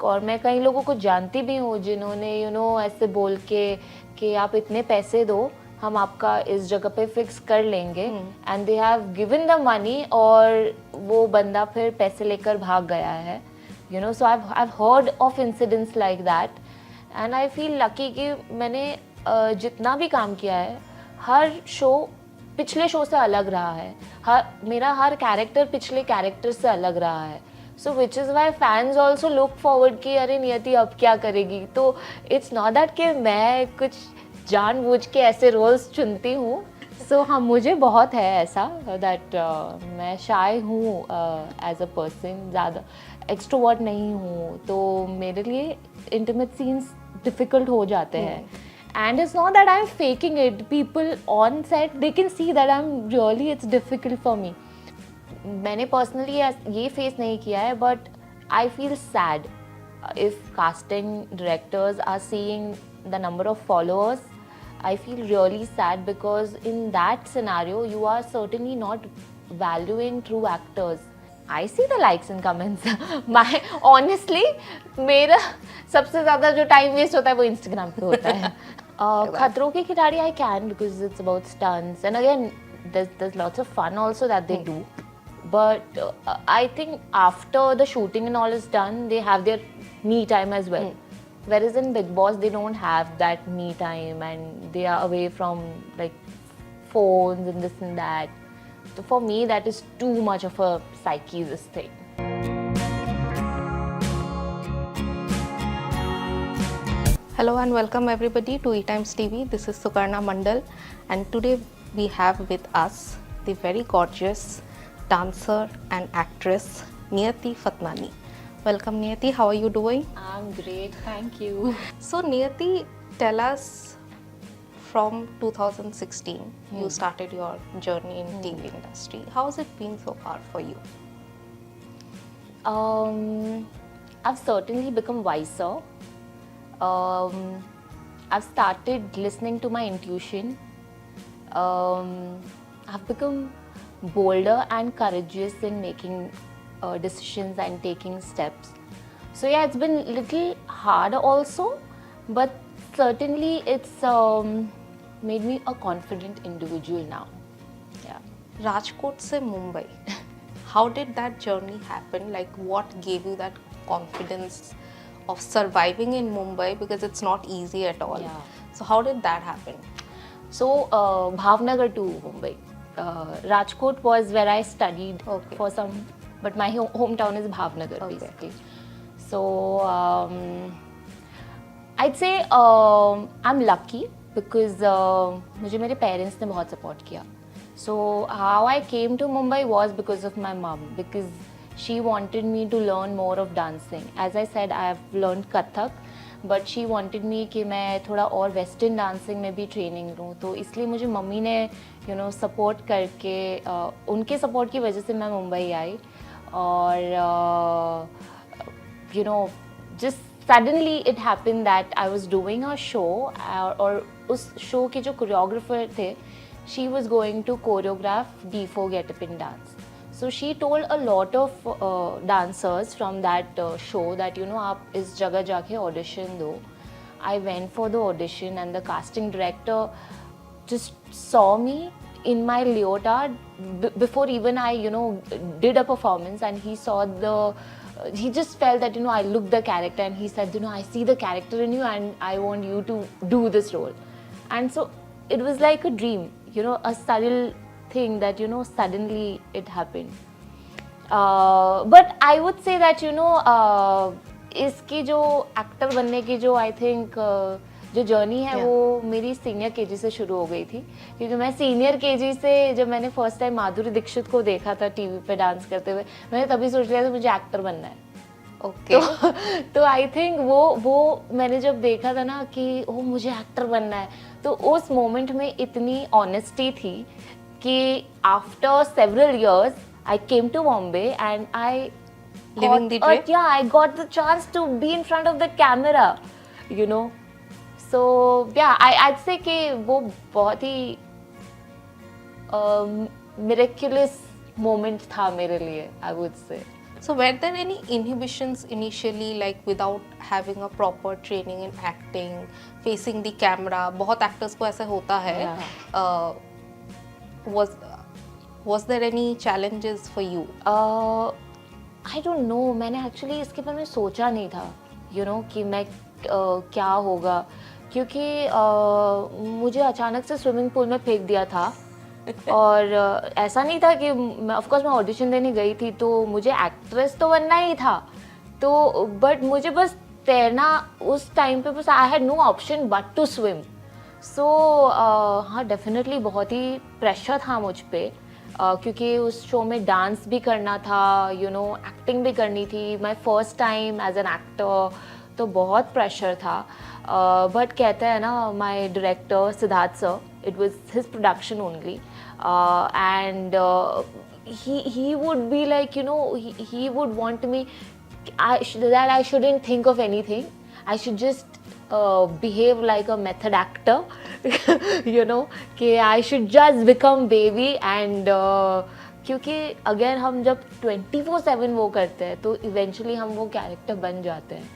और मैं कई लोगों को जानती भी हूँ जिन्होंने ऐसे बोल के कि आप इतने पैसे दो, हम आपका इस जगह पे फिक्स कर लेंगे, and they have given the money और वो बंदा फिर पैसे लेकर भाग गया है. So I have heard of incidents like that, and I feel lucky कि मैंने जितना भी काम किया है, हर शो पिछले शो से अलग रहा है. मेरा हर कैरेक्टर पिछले कैरेक्टर से अलग रहा है. So which is why fans also look forward कि अरे नियति अब क्या करेगी. तो इट्स नॉट दैट कि मैं कुछ जानबूझ के ऐसे रोल्स चुनती हूँ. सो हाँ, मुझे बहुत है ऐसा दैट मैं शाय हूँ एज अ पर्सन, ज़्यादा एक्सट्रोवर्ट नहीं हूँ, तो मेरे लिए इंटीमेट सीन्स डिफ़िकल्ट हो जाते हैं. And it's not that I'm faking it. People on set, they can see that I'm really, it's difficult for me. मैंने personally ये face नहीं किया है, but I feel sad if casting directors are seeing the number of followers. I feel really sad because in that scenario, you are certainly not valuing true actors. I see the likes and comments. My honestly, मेरा सबसे ज़्यादा जो time waste होता है वो Instagram पे होता है. खतरों के खिलाड़ी I can because it's about stunts, and again there's lots of fun also that they do, but I think after the shooting and all is done, they have their me time as well. Whereas in Big Boss they don't have that me time and they are away from like phones and this and that. So for me that is too much of a psyche, this thing. Hello and welcome everybody to eTimes TV. This is Sukarna Mandal, and today we have with us the very gorgeous dancer and actress Niyati Fatnani. Welcome Niyati, how are you doing? I'm great, thank you. So Niyati, tell us, from 2016 you started your journey in TV industry. How has it been so far for you? I've certainly become wiser. I've started listening to my intuition. I've become bolder and courageous in making decisions and taking steps. So yeah, it's been a little hard also, but certainly it's made me a confident individual now. Yeah. Rajkot se Mumbai, how did that journey happen? Like, what gave you that confidence of surviving in Mumbai, because it's not easy at all? Yeah. So how did that happen? So Bhavnagar to Mumbai. Rajkot was where I studied for some, but my hometown is Bhavnagar basically. So I'd say I'm lucky because मुझे मेरे parents ने बहुत support किया. So how I came to Mumbai was because of my mom, because she wanted me to learn more of dancing. As I said, I have learned Kathak, but she wanted me कि मैं थोड़ा और western dancing में भी training लूँ. तो इसलिए मुझे मम्मी ने support करके उनके support की वजह से मैं मुंबई आई. और just suddenly it happened that I was doing a show, और उस show के जो choreographer थे, she was going to choreograph D4 Get Up in Dance. So she told a lot of dancers from that show that आप इस जगह जाके audition दो. I went for the audition and the casting director just saw me in my leotard before even I did a performance, and he saw he just felt that I looked the character, and he said I see the character in you and I want you to do this role. And so it was like a dream, a subtle thing that suddenly it happened. But I would say that इसकी जो actor बनने की जो I think जो journey है वो मेरी senior KG से शुरू हो गई थी, क्योंकि मैं सीनियर केजी से जब मैंने फर्स्ट टाइम माधुरी दीक्षित को देखा था टीवी पे डांस करते हुए, मैंने तभी सोच लिया था मुझे एक्टर बनना है. तो आई थिंक वो मैंने जब देखा था ना कि ओ मुझे एक्टर बनना है, तो उस मोमेंट में इतनी ऑनेस्टी थी कि after several years I came to Bombay and I I got the chance to be in front of the camera, So yeah, I'd say कि वो बहुत ही miraculous moment था मेरे लिए, I would say. So were there any inhibitions initially, like without having a proper training in acting, facing the camera? बहुत actors को ऐसा होता है. Was there any challenges for you? I don't know, मैंने actually इसके बारे में सोचा नहीं था, कि मैं क्या होगा, क्योंकि मुझे अचानक से स्विमिंग पूल में फेंक दिया था. और ऐसा नहीं था कि ऑफ कोर्स मैं ऑडिशन देने गई थी तो मुझे एक्ट्रेस तो बनना ही था, तो बट मुझे बस तैरना उस टाइम पे बस I had no option but to swim. So हाँ, डेफिनेटली बहुत ही प्रेशर था मुझ पे, क्योंकि उस शो में डांस भी करना था, एक्टिंग भी करनी थी, my first time as an actor, तो बहुत प्रेशर था. बट कहते हैं ना, my director Siddharth sir, it was his production only, and he would be like, he would want me that I shouldn't think of anything, I should just behave like a method actor, कि I should just become baby. and क्योंकि अगर हम जब 24/7 वो करते हैं तो eventually हम वो कैरेक्टर बन जाते हैं.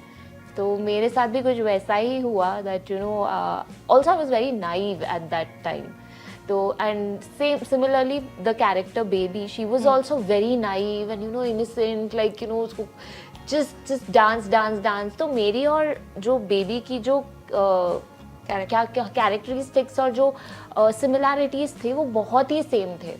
तो मेरे साथ भी कुछ वैसा ही हुआ, that also I was very naive at that time. तो and similarly the character baby, she was also very naive and innocent, like उसको जस्ट डांस. तो मेरी और जो बेबी की जो कैरेक्टरिस्टिक्स और जो सिमिलैरिटीज थे वो बहुत ही सेम थे.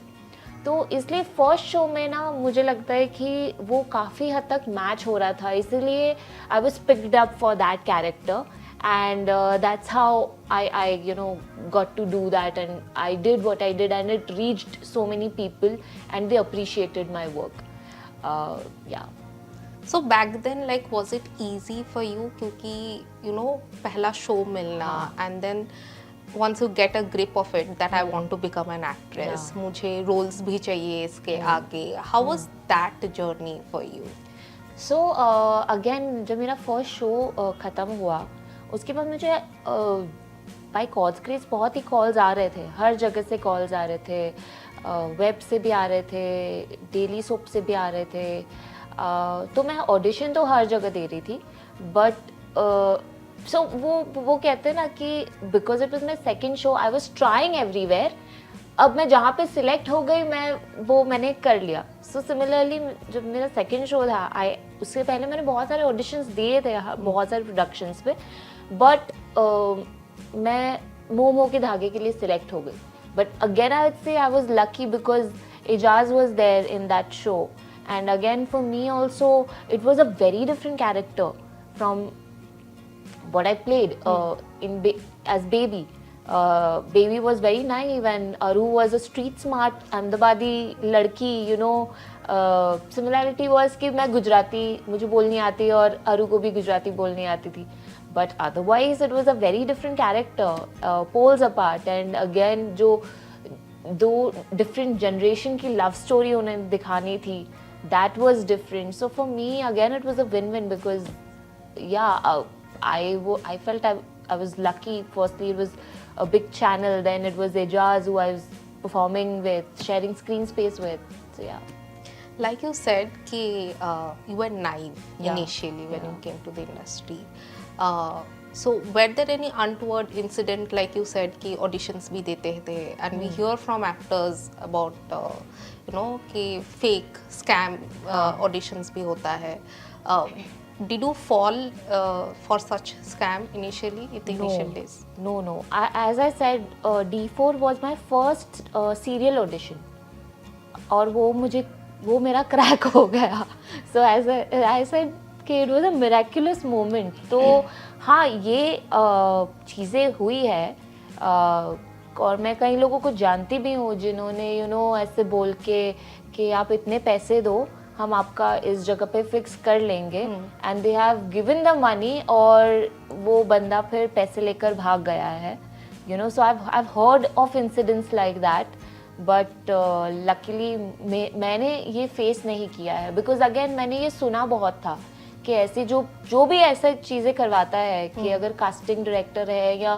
तो इसलिए फर्स्ट शो में ना मुझे लगता है कि वो काफ़ी हद तक मैच हो रहा था, इसीलिए I was picked up for that character, and that's how I got to do that, and I did what I did, and it reached so many people and they appreciated my work. Yeah So back then, like, was it easy for you, क्योंकि पहला show मिलना, and then once you get a grip of it that I want to become an actress, मुझे roles भी चाहिए इसके आगे. How was that journey for you? So again, जब मेरा फर्स्ट शो ख़त्म हुआ, उसके बाद मुझे बाय कॉल्स ग्रेस बहुत ही कॉल्स आ रहे थे, हर जगह से कॉल्स आ रहे थे, वेब से भी आ रहे थे, डेली सोप से भी आ रहे थे. तो मैं ऑडिशन तो हर जगह दे रही थी, बट सो वो कहते हैं ना कि because it was my second show, I was trying everywhere. अब मैं जहाँ पे सिलेक्ट हो गई मैंने कर लिया. सो सिमिलरली जब मेरा सेकेंड शो था, उससे पहले मैंने बहुत सारे ऑडिशंस दिए थे बहुत सारे प्रोडक्शंस पे, बट मैं मोमो के धागे के लिए सिलेक्ट हो गई. But again I would say I was lucky because Eijaz was there in that show, and again for me also it was a very different character from what I played as Baby. Baby was very naive and Aru was a street smart Ahmedabadi ladki, similarity was कि मैं गुजराती, मुझे बोलनी आती और अरू को भी गुजराती बोलनी आती थी, but otherwise it was a very different character, poles apart, and again जो दो different generation की love story उन्हें दिखानी थी, that was different. So for me again it was a win-win because yeah, I felt I was lucky. Firstly, it was a big channel. Then it was Ejaz who I was performing with, sharing screen space with. So yeah. Like you said, कि you were naive initially when you came to the industry. So were there any untoward incident, like you said, कि auditions भी देते थे, and we hear from actors about कि fake scam auditions भी होता है. Did you fall for such scam initially in the initial days? No. As I said, D4 was my first serial audition, और वो मेरा क्रैक हो गया. So as I said कि it was a miraculous moment. तो हाँ, ये चीज़ें हुई है, और मैं कई लोगों को जानती भी हूँ जिन्होंने ऐसे बोल के कि आप इतने पैसे दो, हम आपका इस जगह पे फिक्स कर लेंगे, and they have given the money, और वो बंदा फिर पैसे लेकर भाग गया है. So I have heard of incidents like that, but luckily मैंने ये फेस नहीं किया है, बिकॉज अगेन मैंने ये सुना बहुत था कि ऐसी जो भी ऐसा चीज़ें करवाता है कि अगर कास्टिंग डायरेक्टर है या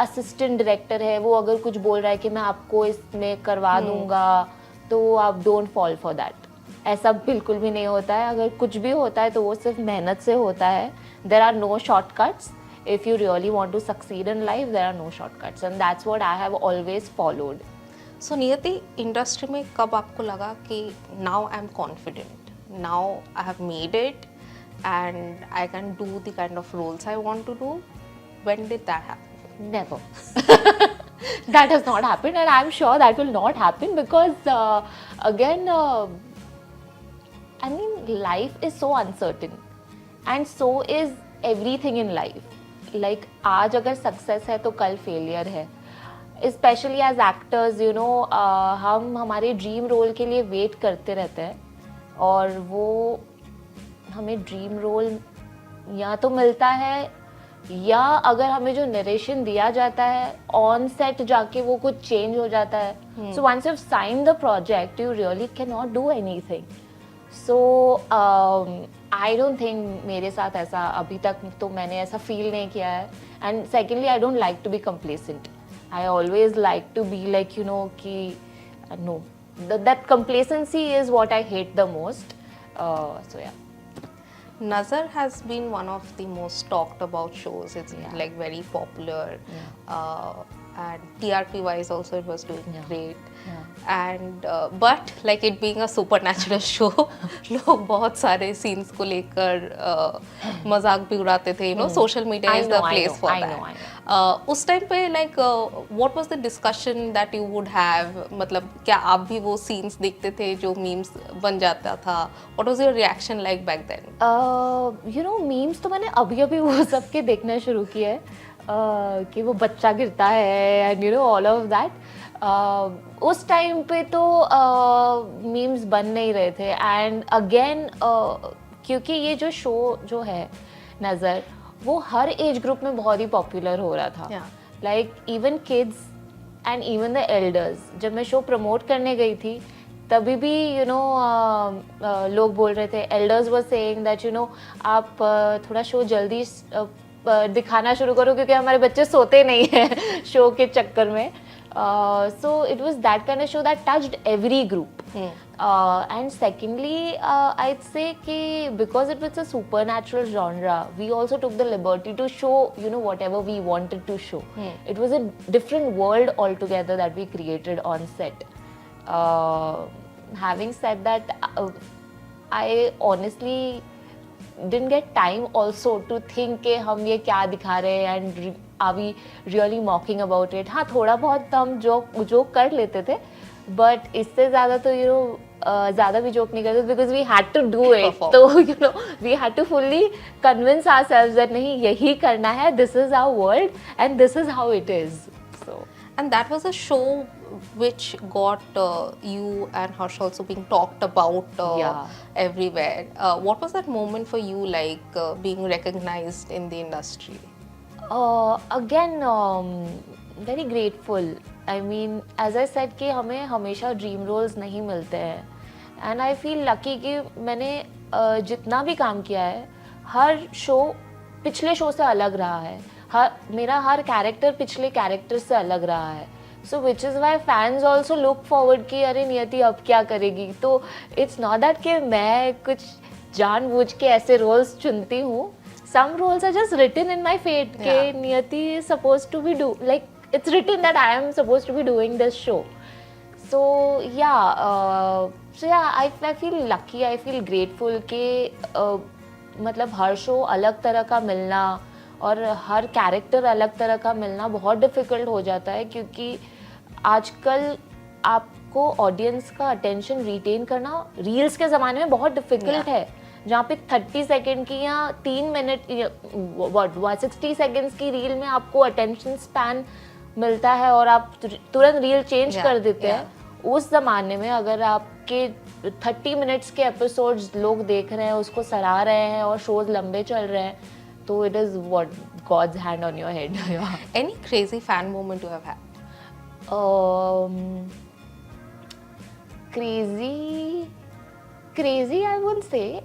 असिस्टेंट डायरेक्टर है, वो अगर कुछ बोल रहा है कि मैं आपको इसमें करवा दूंगा, तो आप डोंट फॉल फॉर दैट. ऐसा बिल्कुल भी नहीं होता है. अगर कुछ भी होता है तो वो सिर्फ मेहनत से होता है. There are no shortcuts. If you really want to succeed in life, there are no shortcuts, and that's what I have always followed. सो नियति, इंडस्ट्री में कब आपको लगा कि now I am confident, now I have made it and I can do the kind of roles I want to do? When did that happen? Never. That has not happened, and I'm sure that will not happen because, again, I mean, life is so uncertain, and so is everything in life. Like, आज अगर success है तो कल failure है. Especially as actors, you know, हम हमारे dream role के लिए वेट करते रहते हैं और वो हमें ड्रीम रोल या तो मिलता है या अगर हमें जो नरेशन दिया जाता है ऑन सेट जाके वो कुछ चेंज हो जाता है. So once you sign the project you really can not do anything. So I don't think मेरे साथ ऐसा अभी तक तो मैंने ऐसा फील नहीं किया है. And secondly I don't like to be complacent. I always like to be like, you know, no, that complacency is what I hate the most. So yeah. Nazar has been one of the most talked about shows. It's like very popular, and TRP wise also it was doing great. And but like it being a supernatural show, लोग बहुत सारे scenes को लेकर मजाक भी उड़ाते थे. You know, social media is the place for that. उस टाइम पे like what was the discussion that you would have? मतलब क्या आप भी वो scenes देखते थे जो memes बन जाता था? What was your reaction like back then? You know, memes तो मैंने अभी वो सब के देखना शुरू किया है. कि वो बच्चा गिरता है and you know all of that. उस टाइम पे तो मीम्स बन नहीं रहे थे. एंड अगेन क्योंकि ये जो शो जो है नज़र वो हर एज ग्रुप में बहुत ही पॉपुलर हो रहा था. Like even kids and even the elders. जब मैं शो प्रमोट करने गई थी तभी भी यू नो लोग बोल रहे थे, elders were saying that you know आप थोड़ा शो जल्दी दिखाना शुरू करो क्योंकि हमारे बच्चे सोते नहीं हैं शो के चक्कर में. So it was that kind of show that touched every group. And secondly, I'd say कि because it was a supernatural genre, we also took the liberty to show, you know, whatever we wanted to show. It was a different world altogether that we created on set. Having said that, I honestly didn't get time also to think कि हम ये क्या दिखा रहे हैं and are we really mocking about it. हाँ, थोड़ा बहुत हम जोक कर लेते थे but इससे ज़्यादा तो you know ज़्यादा भी जोक नहीं करते because we had to do it. तो you know we had to fully convince ourselves that नहीं यही करना है, this is our world and this is how it is. So and that was a show which got you and Harsh also being talked about everywhere. What was that moment for you like being recognized in the industry? Again, very grateful. I mean, as I said कि हमें हमेशा dream roles नहीं मिलते हैं. And I feel lucky कि मैंने जितना भी काम किया है हर शो पिछले शो से अलग रहा है. मेरा हर कैरेक्टर पिछले कैरेक्टर से अलग रहा है. So which is why fans also look forward कि अरे नियति अब क्या करेगी. तो it's not that कि मैं कुछ जानबूझ के ऐसे roles चुनती हूँ. Some roles are just written in my fate कि नियति is supposed to be like it's written that I am supposed to be doing this show. So yeah, I feel lucky, I feel grateful कि मतलब हर show अलग तरह का मिलना और हर character अलग तरह का मिलना बहुत डिफ़िकल्ट हो जाता है क्योंकि आजकल आपको ऑडियंस का अटेंशन रिटेन करना रील्स के ज़माने में बहुत डिफ़िकल्ट है. जहाँ पे 30 सेकेंड की या 3 मिनट 60 सेकेंड्स की रील में आपको अटेंशन स्पैन मिलता है और आप तुरंत रील चेंज कर देते हैं. उस ज़माने में अगर आपके 30 मिनट्स के एपिसोड्स लोग देख रहे हैं, उसको सराह रहे हैं और शोज लंबे चल रहे हैं, तो it is what God's hand on your head. Any crazy fan moment you have had? Crazy I wouldn't say,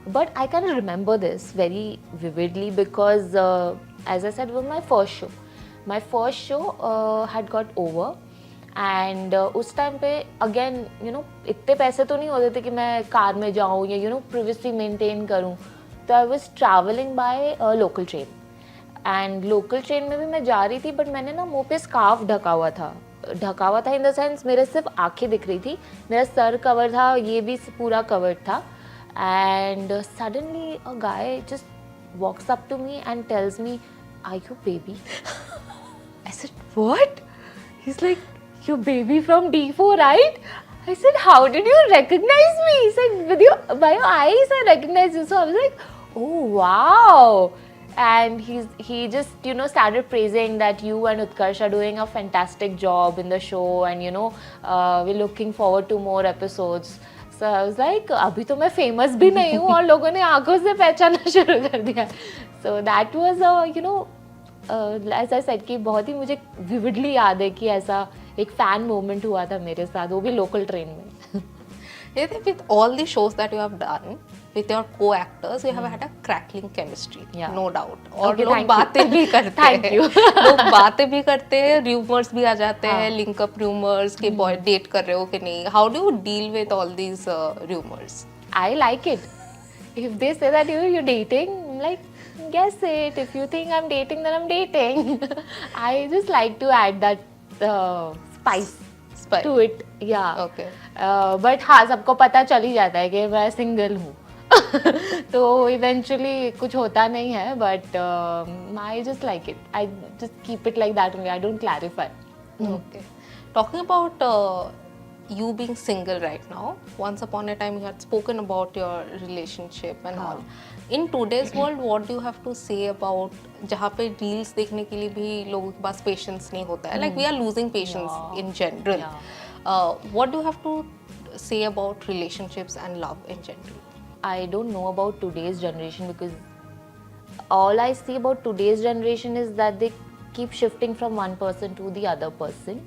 but I can remember this very vividly because as I said, it was my first show. My first show had got over and उस time पे again इतने पैसे तो नहीं होते थे कि मैं कार में जाऊँ या प्रिवेसी मेंटेन करूँ. तो I was travelling by local train, and local train में भी मैं जा रही थी, बट मैंने ना मुंह पे स्कार्फ ढका हुआ था इन द सेंस मेरे सिर्फ आंखें दिख रही थी, मेरा सर कवर था, ये भी पूरा कवर्ड था. And suddenly a guy just walks up to me and tells me, are you baby? I said, what? He's like, your baby from D4, right? I said, how did you recognize me? He said, by your eyes, I recognize you. So I was like, oh, wow. And he just, started praising that you and Utkarsh are doing a fantastic job in the show, and, we're looking forward to more episodes. So I was like, अभी तो मैं famous भी नहीं हूँ और लोगों ने आंखों से पहचानना शुरू कर दिया. So that was as I said कि बहुत ही मुझे विविडली याद है कि ऐसा एक फैन मोमेंट हुआ था मेरे साथ, वो भी लोकल ट्रेन में. With all the shows that you have done with your co-actors, you have had a crackling chemistry, no doubt. और Okay, लोग बातें भी करते Thank हैं. you. लोग बातें भी करते हैं, rumors भी आ जाते हैं, link up rumors कि boy date कर रहे हो कि नहीं. How do you deal with all these rumors? I like it. If they say that you're dating, I'm like, guess it. If you think I'm dating, then I'm dating. I just like to add that spice to it. Yeah. Okay. But हाँ, सबको पता चल ही जाता है कि मैं single हूँ. तो इवेंचुअली कुछ होता नहीं है, but I just like it. I just keep it like that only. I don't clarify. Okay. Talking about you being single right now, once upon a time you had spoken about your relationship and all. In today's world, what do you have to say about जहाँ पे reels देखने के लिए भी लोगों के पास patience नहीं होता है. Like we are losing patience in general. What do you have to say about relationships and love in general? I don't know about today's generation, because all I see about today's generation is that they keep shifting from one person to the other person.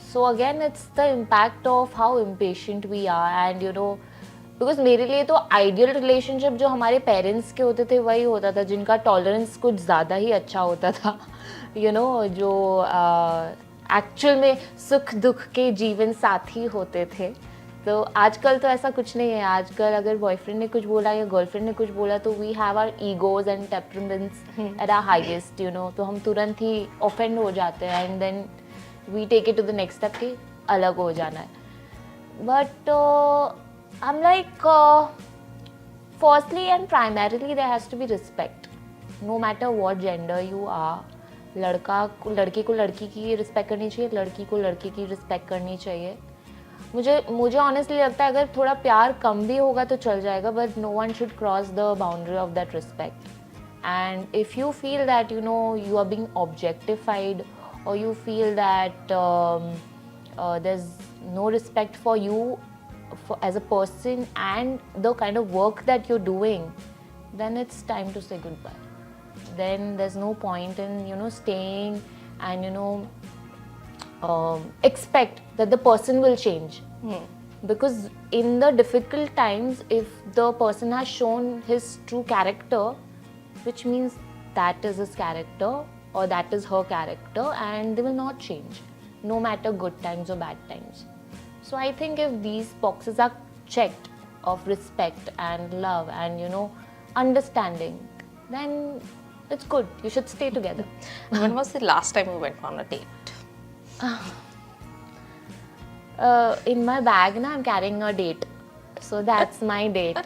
So again, it's the impact of how impatient we are, and because मेरे लिए तो ideal relationship जो हमारे parents के होते थे वही होता था, जिनका टॉलरेंस कुछ ज़्यादा ही अच्छा होता था. जो एक्चुअल में सुख दुख के जीवन साथी होते थे. तो आजकल तो ऐसा कुछ नहीं है. आजकल अगर बॉयफ्रेंड ने कुछ बोला या गर्लफ्रेंड ने कुछ बोला तो we have our egos and temperaments at our highest. तो हम तुरंत ही ऑफेंड हो जाते हैं, and then we take it to the next step कि अलग हो जाना है. But I'm like, firstly and primarily there has to be respect. No matter what gender you are, लड़की को लड़की की रिस्पेक्ट करनी चाहिए, लड़की को लड़की की रिस्पेक्ट करनी चाहिए. मुझे ऑनेस्टली लगता है अगर थोड़ा प्यार कम भी होगा तो चल जाएगा, but no one should cross the boundary of that respect. And if you feel that you are being objectified, or you feel that there's no respect for you as a person and the kind of work that you're doing, then it's time to say goodbye. Then there's no point in staying and expect that the person will change. Because in the difficult times, if the person has shown his true character, which means that is his character or that is her character, and they will not change, no matter good times or bad times. So I think if these boxes are checked of respect and love and understanding, then it's good. You should stay together. When was the last time you went on a date? In my bag now I'm carrying a date, so that's my date.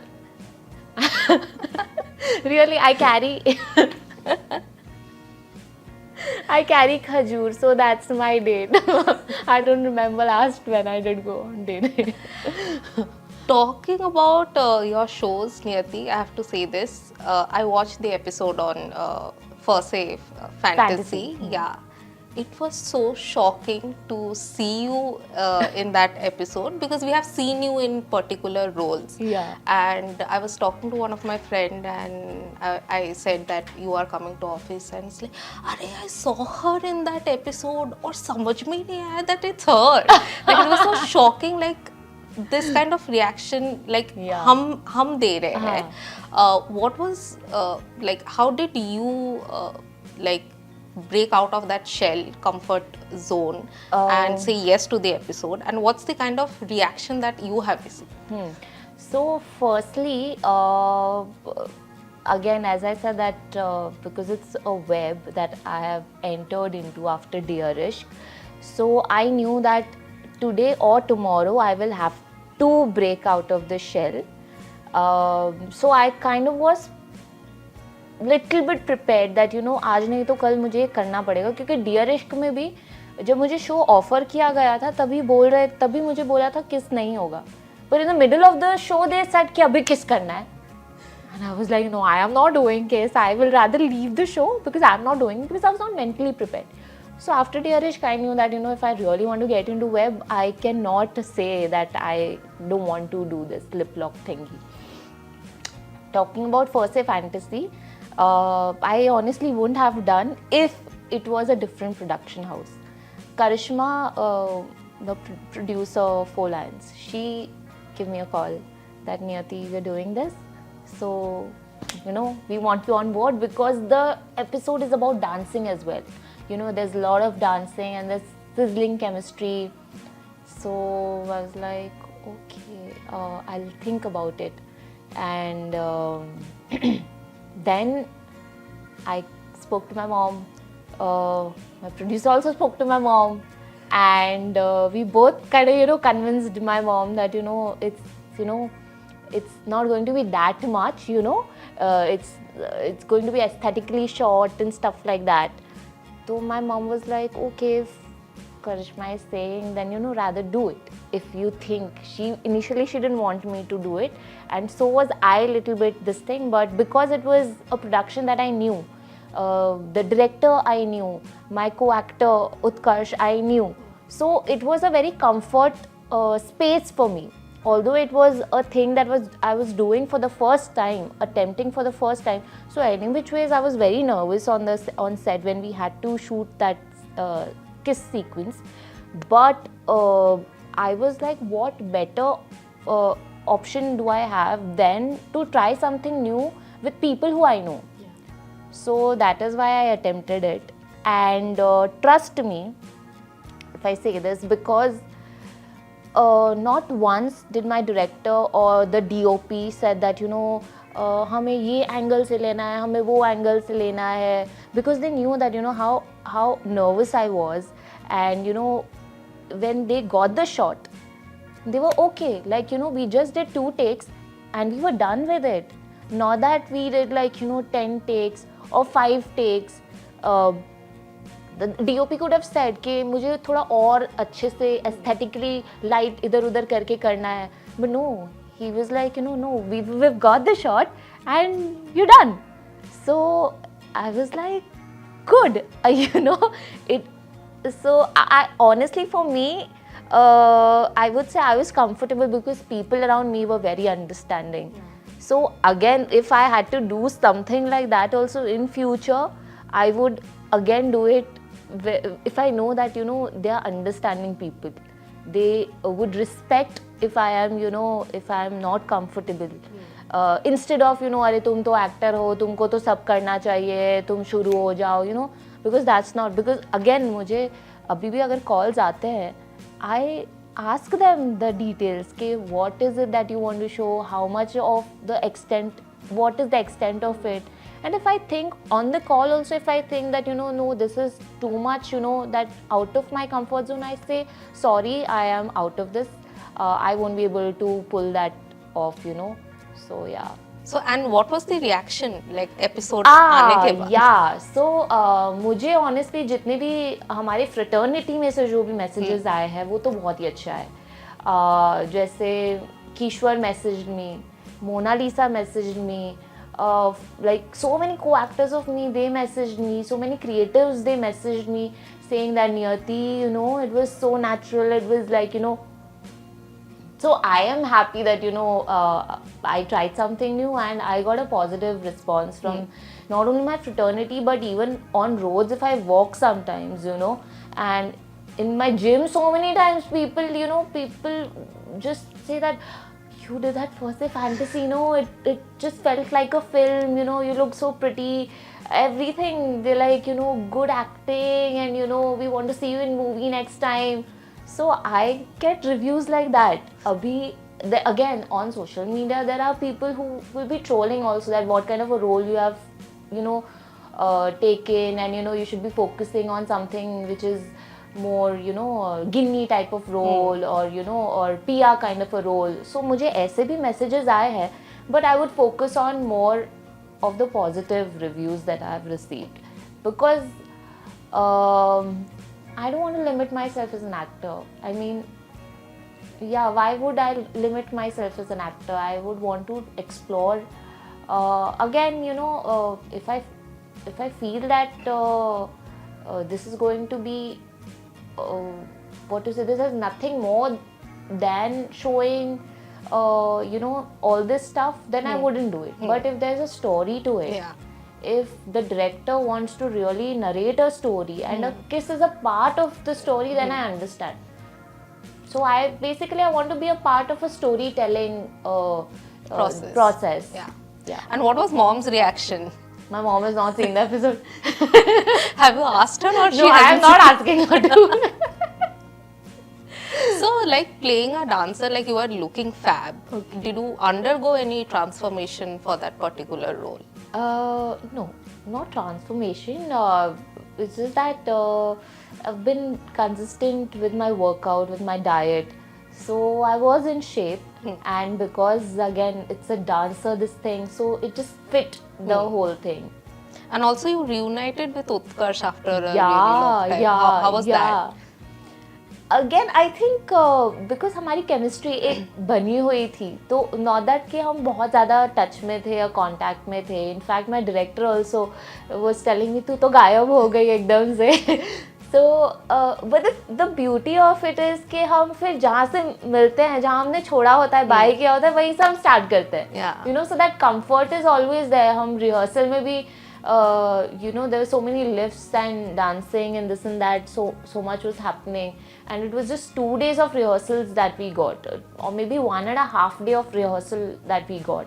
Really, I carry khajur, so that's my date. I don't remember last when I did go on date. Talking about your shows, Niyati, I have to say this. I watched the episode on First Save Fantasy. Yeah. It was so shocking to see you in that episode, because we have seen you in particular roles. Yeah. And I was talking to one of my friend, and I said that you are coming to office, and it's like, "Arey, I saw her in that episode, और समझ में नहीं आया that it's her." Like it was so shocking, like this kind of reaction, like हम दे रहे हैं. What was like? How did you like break out of that shell comfort zone and say yes to the episode, and what's the kind of reaction that you have received? So firstly, again, as I said that because it's a web that I have entered into after Dear Ishq, so I knew that today or tomorrow I will have to break out of the shell. So I kind of was little bit prepared that you know आज नहीं तो कल मुझे करना पड़ेगा, क्योंकि dear इश्क में भी जब मुझे शो ऑफर किया गया था तभी मुझे बोला था किस नहीं होगा, पर in the middle of the show they said कि अभी किस करना है, and I was like no, I am not doing kiss, I will rather leave the show because I am not doing, because I was not mentally prepared. So after Dear Ishq, I knew that, you know, if I really want to get into web, I cannot say that I don't want to do this lip lock thingy. Talking about First Say Fantasy, I honestly wouldn't have done if it was a different production house. Karishma, the producer of Four Lions, she gave me a call that Niyati, we're doing this, so you know we want you on board, because the episode is about dancing as well. You know, there's a lot of dancing and there's sizzling chemistry. So I was like, okay, I'll think about it. And then I spoke to my mom. My producer also spoke to my mom, and we both kind of, you know, convinced my mom that, you know, it's not going to be that much, you know, it's going to be aesthetically short and stuff like that. So my mom was like, okay, if Karishma is saying, then, you know, rather do it. If you think, initially she didn't want me to do it, and so was I a little bit this thing, but because it was a production that I knew, the director I knew, my co-actor Utkarsh I knew, so it was a very comfort space for me. Although it was a thing that I was doing for the first time, attempting for the first time, so any which ways I was very nervous on set when we had to shoot that kiss sequence. But I was like, what better option do I have than to try something new with people who I know? So that is why I attempted it, and trust me if I say this, because not once did my director or the DOP said that, you know, हमें ये angle से लेना है, हमें वो angle से लेना है, because they knew that, you know, how nervous I was, and you know, when they got the shot, they were okay, like, you know, we just did 2 takes and we were done with it. Not that we did like, you know, 10 takes or 5 takes. The DOP could have said कि मुझे थोड़ा और अच्छे से aesthetically light इधर उधर करके करना है, but no, he was like, you know, no, we've got the shot and you're done. So I was like, good, you know, it. So I honestly, for me, I would say I was comfortable because people around me were very understanding. So again, if I had to do something like that also in future, I would again do it if I know that, you know, they are understanding people. They would respect if I am, you know, if I am not comfortable. Instead of, you know, अरे तुम तो actor हो, तुमको तो सब करना चाहिए, तुम शुरू हो जाओ, you know, because that's not, because again मुझे अभी भी अगर calls आते हैं, I ask them the details कि what is it that you want to show, how much of the extent, what is the extent of it. And if I think on the call also, if I think that, you know, no, this is too much, you know, that out of my comfort zone, I say, sorry, I am out of this. I won't be able to pull that off, you know. So, yeah. So, and what was the reaction, like episode आने के बाद? Yeah. So, मुझे honestly जितने भी हमारे fraternity में से जो भी messages आए हैं, वो तो बहुत ही अच्छा है. जैसे कीश्वर messaged me, Mona Lisa messaged me. Like so many co-actors of me, they messaged me, so many creatives, they messaged me saying that, Niyati, you know, it was so natural, it was like, you know, so I am happy that, you know, I tried something new and I got a positive response from not only my fraternity, but even on roads if I walk sometimes, you know, and in my gym so many times people, you know, people just say that, you did that First Say Fantasy, you know, it just felt like a film, you know, you look so pretty, everything. They're like, you know, good acting, and you know, we want to see you in movie next time. So I get reviews like that. Again, on social media, there are people who will be trolling also, that what kind of a role you have, you know, taken, and you know, you should be focusing on something which is more, you know, Ginni type of role, or you know, or PR kind of a role. So मुझे ऐसे भी messages आए हैं, but I would focus on more of the positive reviews that I have received, because I don't want to limit myself as an actor. I mean, yeah, why would I limit myself as an actor? I would want to explore. Again, you know, if I feel that this is going to be what to say, this is nothing more than showing you know, all this stuff, then I wouldn't do it. But if there's a story to it, if the director wants to really narrate a story and a kiss is a part of the story, then I understand. So I want to be a part of a storytelling process. Yeah. And what was mom's reaction? My mom has not seen the episode. Have you asked her, or she No, I am hasn't not asking her to. So, like playing a dancer, like you were looking fab. Did you undergo any transformation for that particular role? No, not transformation. It's just that I've been consistent with my workout, with my diet. So I was in shape, and because again it's a dancer, this thing, so it just fit the whole thing. And also you reunited with Utkarsh after a really long time. How was that? Again, I think because हमारी chemistry एक बनी हुई थी, तो not that कि हम बहुत ज़्यादा touch में थे या contact में थे. In fact, my director also was telling me, तू तो गायब हो गई एकदम से. So, but the beauty of it is कि हम फिर जहाँ से मिलते हैं, जहाँ हमने छोड़ा होता है, बाय किया होता है, वहीं से हम start करते हैं. You know, so that comfort is always there. हम rehearsal में भी you know, there were so many lifts and dancing and this and that, so much was happening, and it was just 2 days of rehearsals that we got, or maybe 1.5 day of rehearsal that we got.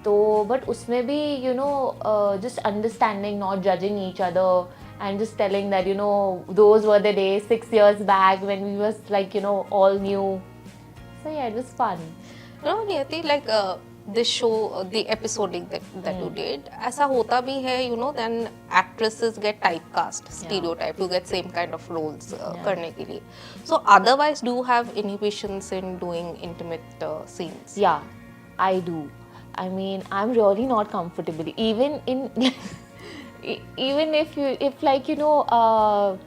So, but usme bhi, you know, just understanding, not judging each other, and just telling that, you know, those were the days 6 years back when we was like, you know, all new. So yeah, it was fun. No, Niyati, like this show, the episoding that you did, ऐसा होता भी है, you know, then actresses get typecast, stereotyped to get same kind of roles करने के लिए. So otherwise, do you have inhibitions in doing intimate scenes? Yeah, I do. I mean, I'm really not comfortable, even in even if like, you know,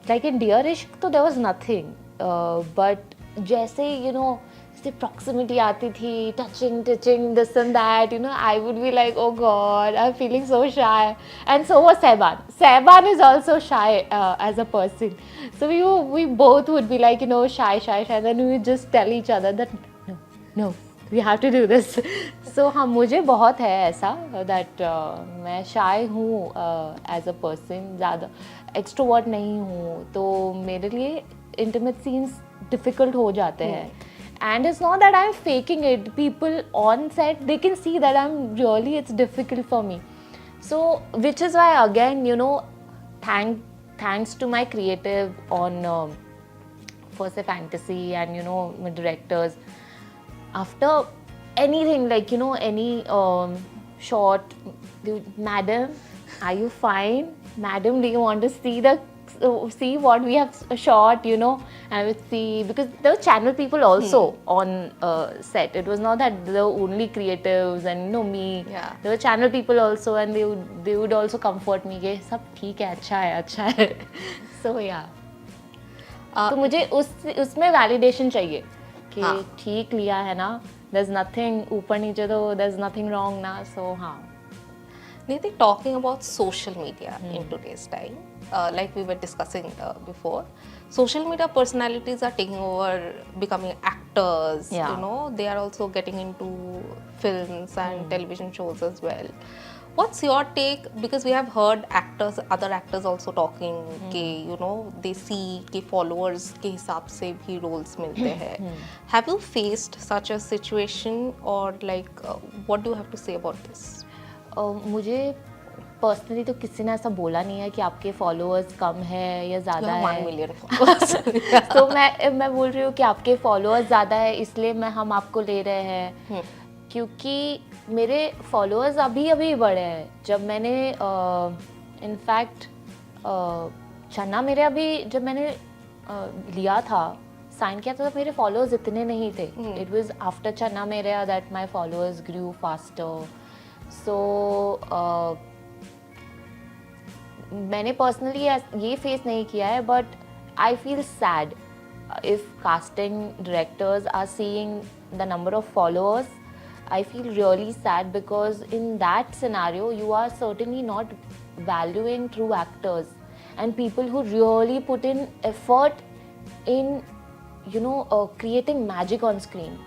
like in Dear Ishq, तो there was nothing, but जैसे, you know, the proximity आती थी, touching, this and that, you know, I would be like, oh God, I'm feeling so shy. And so was Sehban. Sehban is also shy as a person. So we both would be like, you know, shy. And then we would just tell each other that, no, we have to do this. So हाँ, मुझे बहुत है ऐसा that मैं shy हूँ as a person, ज़्यादा extrovert नहीं हूँ, तो मेरे लिए intimate scenes difficult हो जाते हैं. And it's not that I'm faking it. People on set, they can see that it's difficult for me. So, which is why, again, you know, thanks to my creative on First a Fantasy and, you know, my directors, after anything, like, you know, any shot, madam, are you fine? Madam, do you want to see what we have shot, you know? I would see, because there were channel people also on set. It was not that the only creatives and, you know, me. Yeah. There were channel people also, and they would also comfort me कि सब ठीक है, अच्छा है. So yeah. तो मुझे उसमें validation चाहिए कि ठीक लिया है ना. There's nothing ऊपर नीचे, तो there's nothing wrong ना. So हाँ. Niti, talking about social media in today's time, like we were discussing before, social media personalities are taking over, becoming actors. Yeah. You know, they are also getting into films and television shows as well. What's your take? Because we have heard other actors also talking कि, you know, they see कि followers के हिसाब से भी roles मिलते हैं. Have you faced such a situation, or like what do you have to say about this? मुझे personally तो किसी ने ऐसा बोला नहीं है कि आपके फॉलोअर्स कम है या ज़्यादा You have 1 है। million followers. तो मैं बोल रही हूँ कि आपके फॉलोअर्स ज़्यादा है इसलिए हम आपको ले रहे हैं, क्योंकि मेरे फॉलोअर्स अभी अभी बढ़े हैं। जब मैंने इनफैक्ट चन्ना मेरे अभी जब मैंने लिया था, साइन किया था, तो मेरे फॉलोअर्स इतने नहीं थे। It was after Channa Mere that my followers grew faster. So मैंने पर्सनली ये फेस नहीं किया है, but I feel sad if casting directors are seeing the number of followers. I feel really sad because in that scenario you are certainly not valuing true actors and people who really put in effort in creating magic on screen,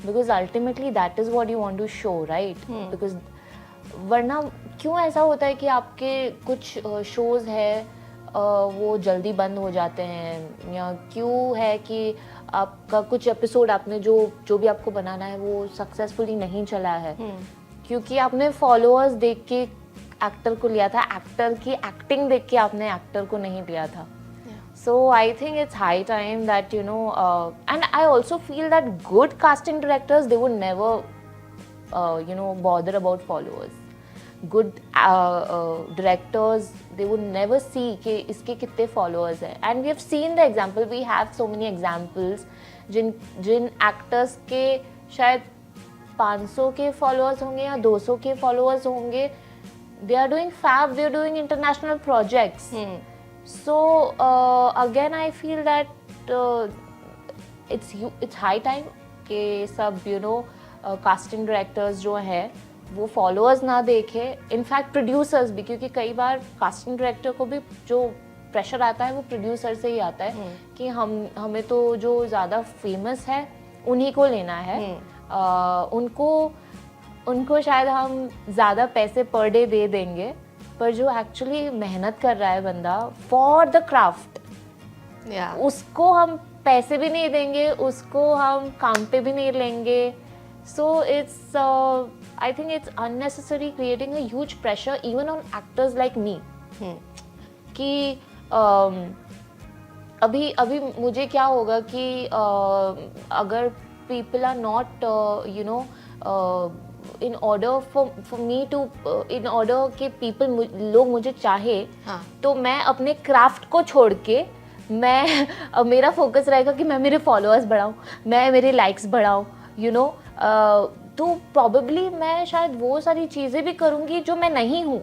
because ultimately that is what you want to show, right? Because वरना क्यों ऐसा होता है कि आपके कुछ shows है वो जल्दी बंद हो जाते हैं, या क्यों है कि आपका कुछ एपिसोड आपने जो भी आपको बनाना है वो सक्सेसफुली नहीं चला है? क्योंकि आपने फॉलोअर्स देख के एक्टर को लिया था, एक्टर की एक्टिंग देख के आपने एक्टर को नहीं लिया था. So I think it's high time that and I also feel that good casting directors, they would never bother about followers. Good directors, they would never see कि इसके कितने followers हैं. And we have seen the example, we have so many examples Jin actors के शायद 500 के followers होंगे या 200 के followers होंगे, they are doing fab, they are doing international projects. So again I feel that it's high time कि सब casting directors जो हैं वो फॉलोअर्स ना देखे, इनफैक्ट प्रोड्यूसर्स भी, क्योंकि कई बार कास्टिंग डायरेक्टर को भी जो प्रेशर आता है वो प्रोड्यूसर से ही आता है कि हमें तो जो ज़्यादा फेमस है उन्हीं को लेना है, उनको शायद हम ज़्यादा पैसे पर डे दे देंगे, पर जो एक्चुअली मेहनत कर रहा है बंदा फॉर द क्राफ्ट, उसको हम पैसे भी नहीं देंगे, उसको हम काम पे भी नहीं लेंगे. So it's I think it's unnecessary creating a huge pressure even on actors like me. कि अभी मुझे क्या होगा कि अगर people are not in order for me to in order कि लोग मुझे चाहे, तो मैं अपने क्राफ्ट को छोड़ के मेरा फोकस रहेगा कि मैं मेरे फॉलोअर्स बढ़ाऊँ, मैं मेरे लाइक्स बढ़ाऊँ, तो प्रॉबेबली मैं शायद वो सारी चीज़ें भी करूँगी जो मैं नहीं हूँ,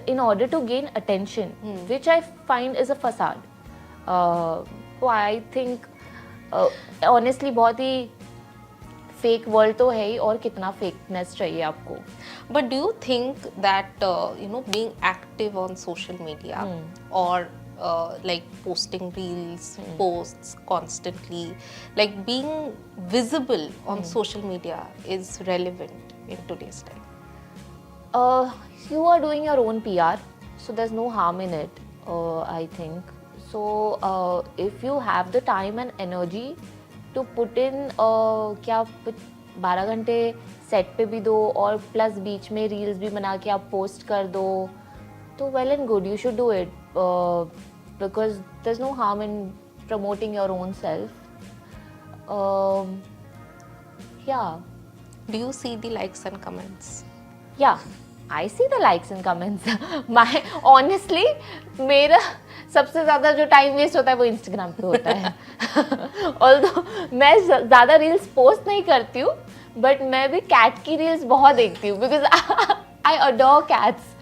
in order to gain attention, which I find is a facade. So I think honestly बहुत ही फेक वर्ल्ड तो है ही, और कितना फेकनेस चाहिए आपको. But do you think that being active on social media or like posting reels, posts constantly, like being visible on social media is relevant in today's time? You are doing your own PR, so there's no harm in it, I think. So if you have the time and energy to put in क्या 12 घंटे set पे भी दो और plus बीच में reels भी बना के आप पोस्ट कर दो, तो well and good, you should do it, because there's no harm in promoting your own self. Yeah. Do you see the likes and comments? Yeah, I see the likes and comments. Honestly, मेरा सबसे ज़्यादा जो time waste होता है वो Instagram पे होता है. Although मैं ज़्यादा रील्स पोस्ट नहीं करती हूँ, बट मैं भी कैट की रील्स बहुत देखती हूँ, because I adore cats.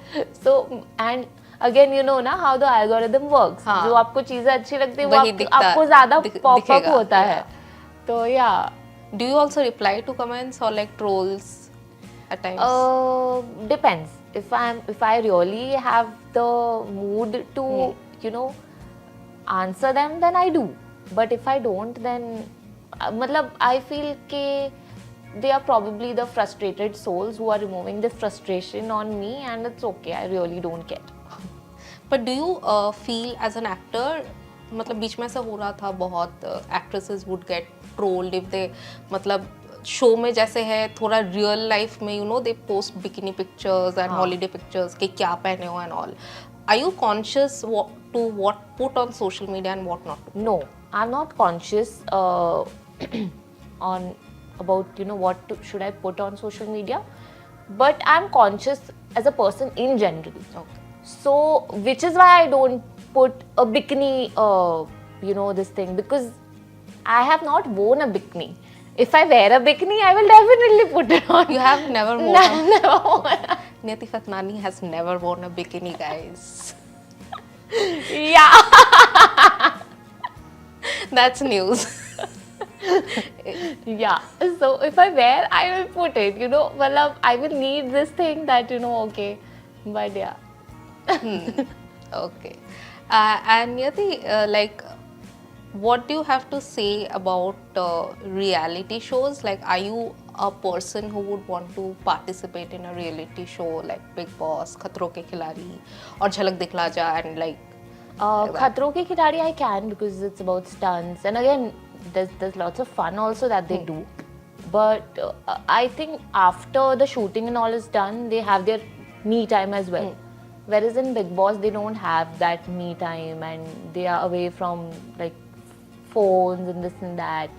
So and again ना हाउ द एल्गोरिथम वर्क्स, जो आपको चीज़ें अच्छी लगती है वो आपको ज़्यादा पॉपअप होता है. तो या. Do you also reply to comments or like trolls at times? Depends. If I really have the mood to answer them, then I do. But if I don't, then मतलब I feel कि they are probably the frustrated souls who are removing the frustration on me, and it's okay. I really don't care. But do you feel as an actor, मतलब बीच में ऐसा हो रहा था बहुत, actresses would get trolled if they मतलब show में जैसे है थोड़ा रियल लाइफ में you know they post bikini pictures and holiday pictures कि क्या पहने हो and all. Are you conscious to what put on social media and what not to? No, I'm not conscious on about what should I put on social media, but I'm conscious as a person in general. Okay. So which is why I don't put a bikini, this thing, because I have not worn a bikini. If I wear a bikini, I will definitely put it on. You have never worn Never worn. Niyati Fatnani has never worn a bikini, guys. Yeah. That's news. Yeah. So if I wear, I will put it. Well, I will need this thing that okay. But yeah. Okay. And Niyati, like, what do you have to say about reality shows? Like, are you a person who would want to participate in a reality show like Big Boss, Khatron Ke Khiladi, or Jhalak Dikhla Ja, and like Khatron Ke Khiladi I can, because it's about stunts, and again there's lots of fun also that they do. But I think after the shooting and all is done, they have their me time as well. Whereas in Big Boss, they don't have that me time, and they are away from like phones and this and that.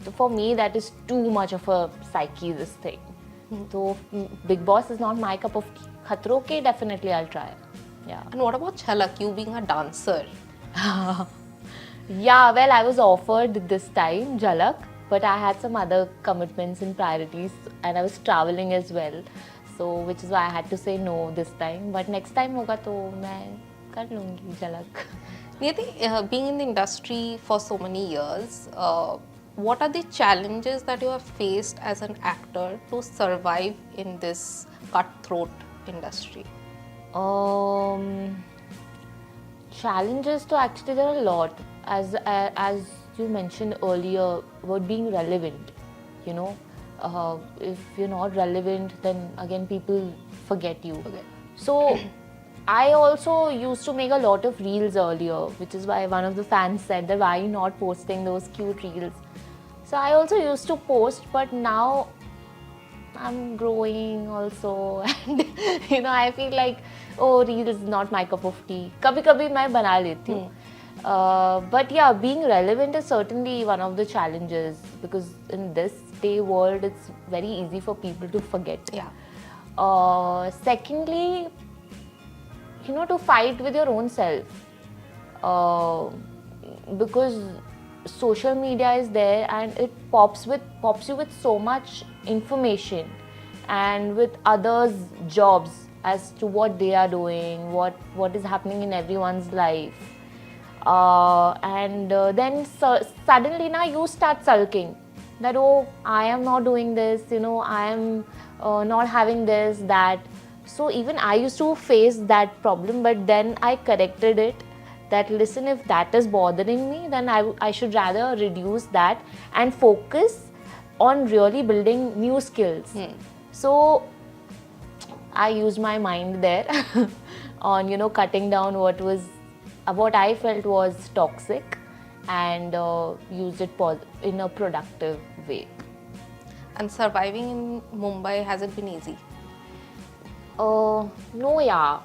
So for me, that is too much of a psyche, this thing. So Big Boss is not my cup of tea. Khatron Ke definitely I'll try. Yeah. And what about Jhalak? You being a dancer. Yeah, well, I was offered this time Jhalak, but I had some other commitments and priorities, and I was traveling as well. So which is why I had to say no this time. But next time होगा तो मैं कर लूँगी Jhalak. Niyati, being in the industry for so many years, what are the challenges that you have faced as an actor to survive in this cutthroat industry? Challenges, to actually there are a lot. As you mentioned earlier, about being relevant. If you're not relevant, then again people forget you. Okay. So I also used to make a lot of reels earlier, which is why one of the fans said that why are you not posting those cute reels. So I also used to post, but now I'm growing also, and I feel like, oh, reels is not my cup of tea. कभी-कभी मैं बना लेती हूँ. But yeah, being relevant is certainly one of the challenges, because in this day world, it's very easy for people to forget. Yeah. Secondly, to fight with your own self, because social media is there and it pops you with so much information, and with others' jobs as to what they are doing, what is happening in everyone's life, and then suddenly now you start sulking that, oh, I am not doing this, I am not having this, that. So even I used to face that problem, but then I corrected it, that listen, if that is bothering me, then I should rather reduce that and focus on really building new skills. So I used my mind there on cutting down what I felt was toxic, and used it in a productive way. And surviving in Mumbai, has it been easy? No, yeah.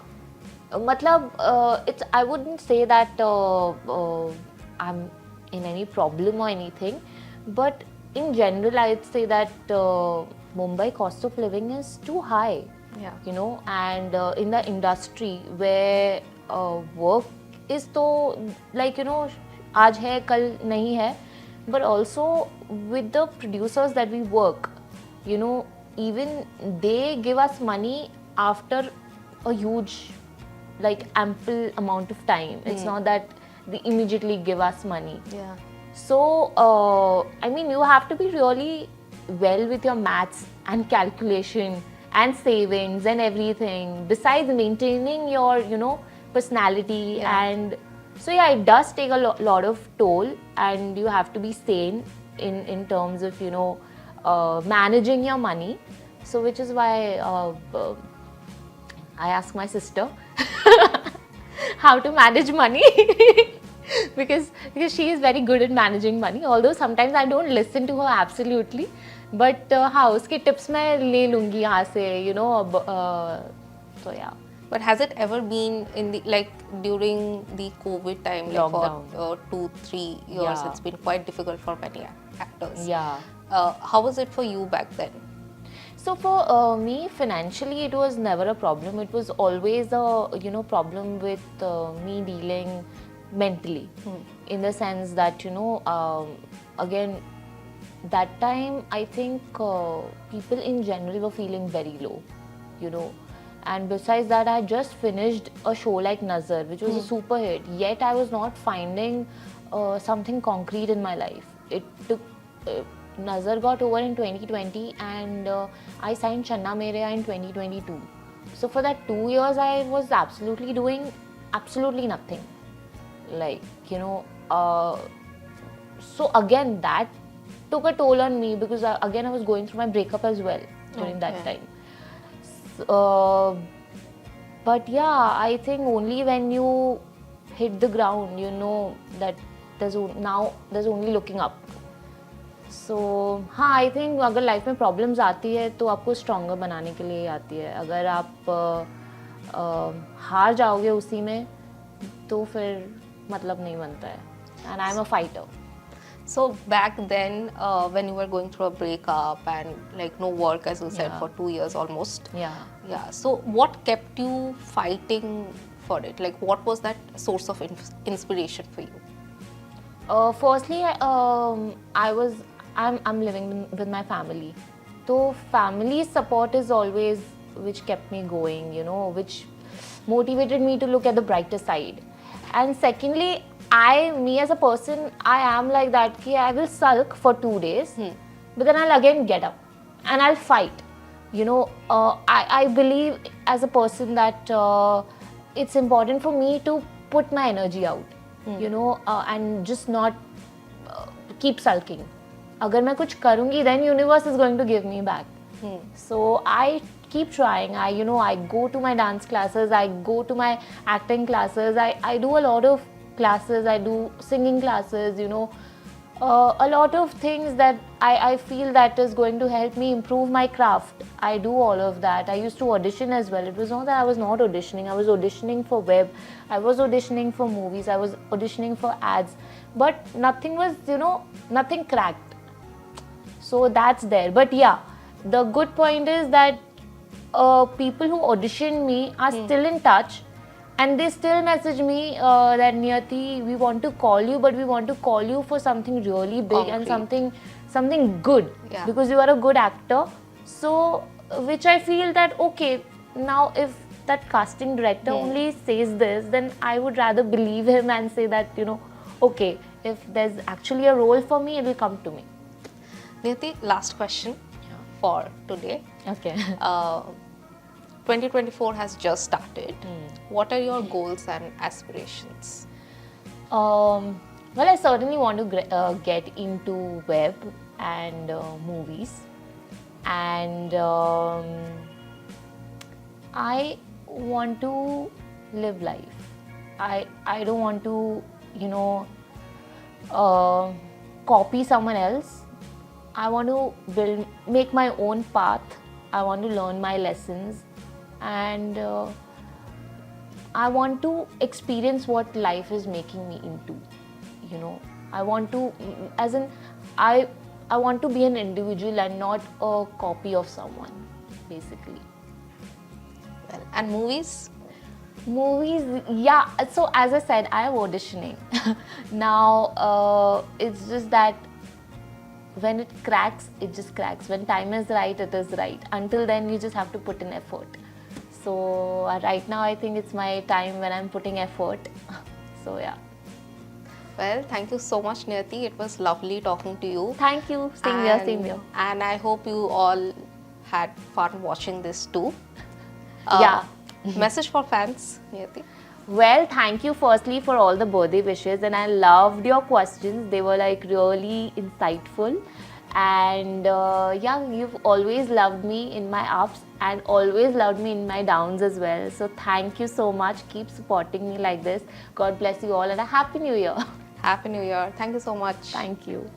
It's, I wouldn't say that I'm in any problem or anything, but in general, I'd say that Mumbai cost of living is too high. Yeah. And in the industry where work is तो like आज है कल नहीं है, but also with the producers that we work, even they give us money after a huge, like, ample amount of time. It's not that they immediately give us money. Yeah. So you have to be really well with your maths and calculation and savings and everything, besides maintaining your personality. Yeah. And so yeah, it does take a lot of toll, and you have to be sane in terms of managing your money. So which is why I asked my sister how to manage money because she is very good at managing money, although sometimes I don't listen to her absolutely, but हाँ उसकी tips मैं ले लूँगी यहाँ से you know अब तो या But has it ever been in the like during the COVID time, like Lockdown. for 2-3 years? Yeah. It's been quite difficult for many actors. Yeah. How was it for you back then? So for me, financially, it was never a problem. It was always a problem with me dealing mentally, in the sense that again, that time I think people in general were feeling very low, you know. And besides that, I just finished a show like Nazar, which was a super hit. Yet I was not finding something concrete in my life. It took. Nazar got over in 2020 and I signed Channa Mereya in 2022. So for that 2 years I was absolutely doing absolutely nothing. Like, so again that took a toll on me because again I was going through my breakup as well during that time. But yeah, I think only when you hit the ground, you know that there's only looking up. सो हाँ I think अगर life में problems आती है तो आपको stronger बनाने के लिए आती है. अगर आप हार जाओगे उसी में तो फिर मतलब नहीं बनता है. And I am a fighter. So back then, when you were going through a breakup and like no work, as you said, for 2 years almost. Yeah. So what kept you fighting for it? Like what was that source of inspiration for you? Firstly, I'm living with my family. So family support is always which kept me going, which motivated me to look at the brighter side. And secondly, me as a person, I am like that ki I will sulk for 2 days, but then I'll again get up and I'll fight. I believe as a person that it's important for me to put my energy out, and just not keep sulking. अगर मैं कुछ करूँगी then universe is going to give me back. So I keep trying. I go to my dance classes, I go to my acting classes, I do a lot of classes, I do singing classes, a lot of things that I feel that is going to help me improve my craft. I do all of that. I used to audition as well. It was not that I was not auditioning. I was auditioning for web, I was auditioning for movies, I was auditioning for ads, but nothing was, nothing cracked. So that's there. But yeah, the good point is that people who audition me are still in touch, and they still message me that Niyati, we want to call you, but we want to call you for something really big and something good, because you are a good actor. So which I feel that okay, now if that casting director only says this, then I would rather believe him and say that okay, if there's actually a role for me, it will come to me. Niyati, last question for today. Okay. 2024 has just started. What are your goals and aspirations? Well, I certainly want to get into web and movies, and I want to live life. I don't want to copy someone else. I want to make my own path. I want to learn my lessons, and I want to experience what life is making me into. I want to, as in, I want to be an individual and not a copy of someone, basically. Well, and movies? Movies, yeah. So as I said, I am auditioning. Now, it's just that when it cracks, it just cracks. When time is right, it is right. Until then, you just have to put in effort. So right now, I think it's my time when I'm putting effort. So yeah. Well, thank you so much, Niyati. It was lovely talking to you. Thank you. Same here, same here. And I hope you all had fun watching this too. Yeah. Message for fans, Niyati. Well, thank you firstly for all the birthday wishes, and I loved your questions. They were like really insightful, and yeah, you've always loved me in my ups and always loved me in my downs as well. So thank you so much. Keep supporting me like this. God bless you all, and a happy new year. Happy New Year. Thank you so much. Thank you.